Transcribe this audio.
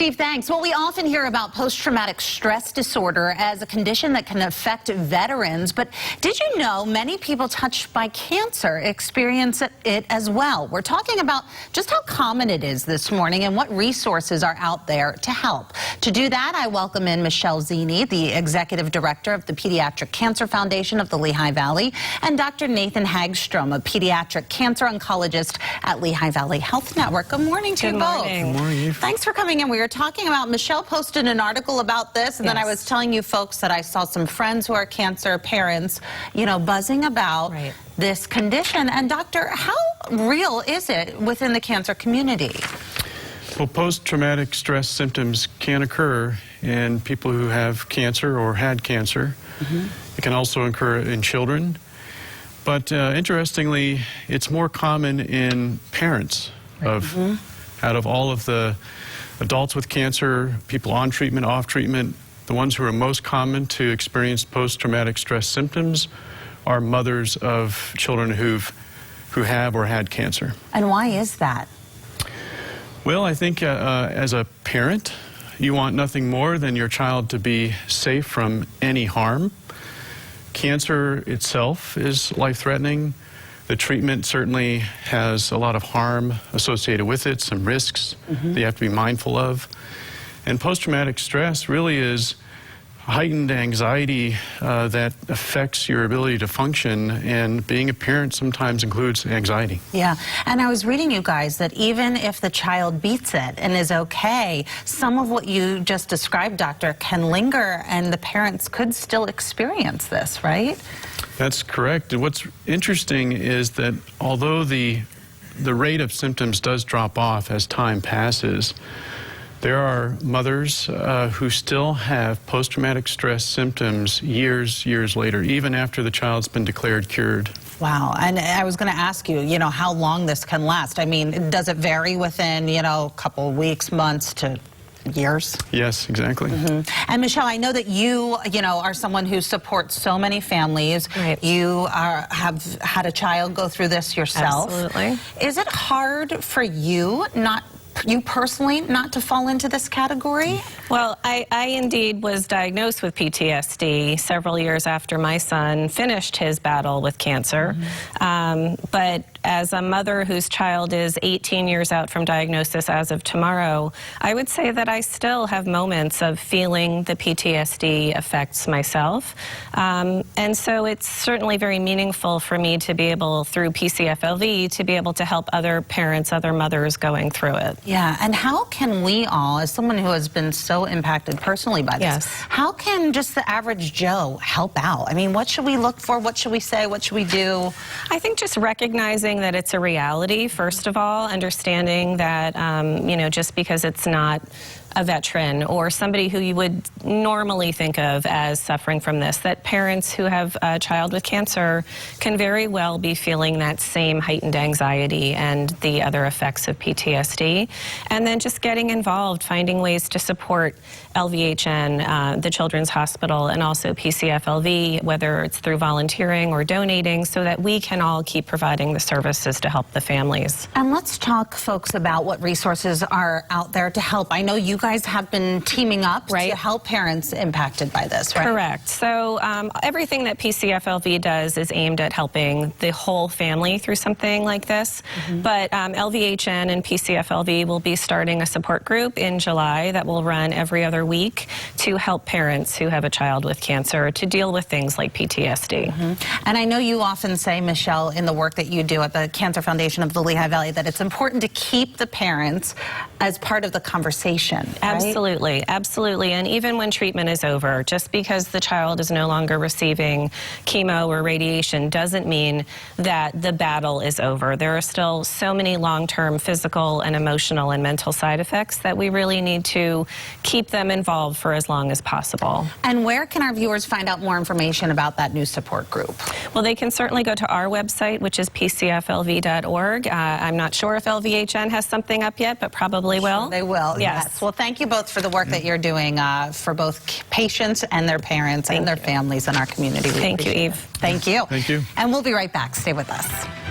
Steve, thanks. Well, we often hear about post-traumatic stress disorder as a condition that can affect veterans, but did you know many people touched by cancer experience it as well? We're talking about just how common it is this morning and what resources are out there to help. To do that, I welcome in Michelle Zini, the Executive Director of the Pediatric Cancer Foundation of the Lehigh Valley, and Dr. Nathan Hagstrom, a pediatric cancer oncologist at Lehigh Valley Health Network. Good morning to you both. Good morning. Thanks for coming in. We were talking about, Michelle posted an article about this, and then I was telling you folks that I saw some friends who are cancer parents, you know, buzzing about this condition. And doctor, how real is it within the cancer community? Well, post-traumatic stress symptoms can occur in people who have cancer or had cancer. It can also occur in children. But interestingly, it's more common in parents of out of all of the adults with cancer, people on treatment, off treatment, the ones who are most common to experience post-traumatic stress symptoms are mothers of children who have or had cancer. And why is that? Well, I think as a parent, you want nothing more than your child to be safe from any harm. Cancer itself is life-threatening. The treatment certainly has a lot of harm associated with it, some risks that you have to be mindful of. And post-traumatic stress really is heightened anxiety that affects your ability to function, and being a parent sometimes includes anxiety. Yeah, and I was reading, you guys, that even if the child beats it and is okay, some of what you just described, doctor, can linger, and the parents could still experience this, right? That's correct. And what's interesting is that although the rate of symptoms does drop off as time passes, there are mothers who still have post-traumatic stress symptoms years later, even after the child's been declared cured. Wow. And I was going to ask you, you know, how long this can last. I mean, does it vary within, you know, a couple weeks, months to years? Yes, exactly. And Michelle, I know that you know, are someone who supports so many families. You have had a child go through this yourself. Absolutely. Is it hard for you personally not to fall into this category? Well, I indeed was diagnosed with PTSD several years after my son finished his battle with cancer. But as a mother whose child is 18 years out from diagnosis as of tomorrow, I would say that I still have moments of feeling the PTSD affects myself. And so it's certainly very meaningful for me to be able, through PCFLV, to be able to help other parents, other mothers going through it. Yeah, and how can we all, as someone who has been so impacted personally by this, how can just the average Joe help out? I mean, what should we look for? What should we say? What should we do? I think just recognizing that it's a reality, first of all, understanding that, you know, just because it's not a veteran or somebody who you would normally think of as suffering from this, that parents who have a child with cancer can very well be feeling that same heightened anxiety and the other effects of PTSD. And then just getting involved, finding ways to support LVHN, the Children's Hospital, and also PCFLV, whether it's through volunteering or donating, so that we can all keep providing the services to help the families. And let's talk, folks, about what resources are out there to help. I know you guys have been teaming up to help parents impacted by this, right? Correct. So everything that PCFLV does is aimed at helping the whole family through something like this. But LVHN and PCFLV will be starting a support group in July that will run every other week to help parents who have a child with cancer to deal with things like PTSD. And I know you often say, Michelle, in the work that you do at the Cancer Foundation of the Lehigh Valley, that it's important to keep the parents as part of the conversation. Absolutely, absolutely. And even when treatment is over, just because the child is no longer receiving chemo or radiation doesn't mean that the battle is over. There are still so many long-term physical and emotional and mental side effects that we really need to keep them involved for as long as possible. And where can our viewers find out more information about that new support group? Well, they can certainly go to our website, which is pcflv.org. I'm not sure if LVHN has something up yet, but probably will. They will, yes. Well, thank you both for the work that you're doing for both patients and their parents and their families in our community. Thank you, Eve. Thank you. Thank you. And we'll be right back. Stay with us.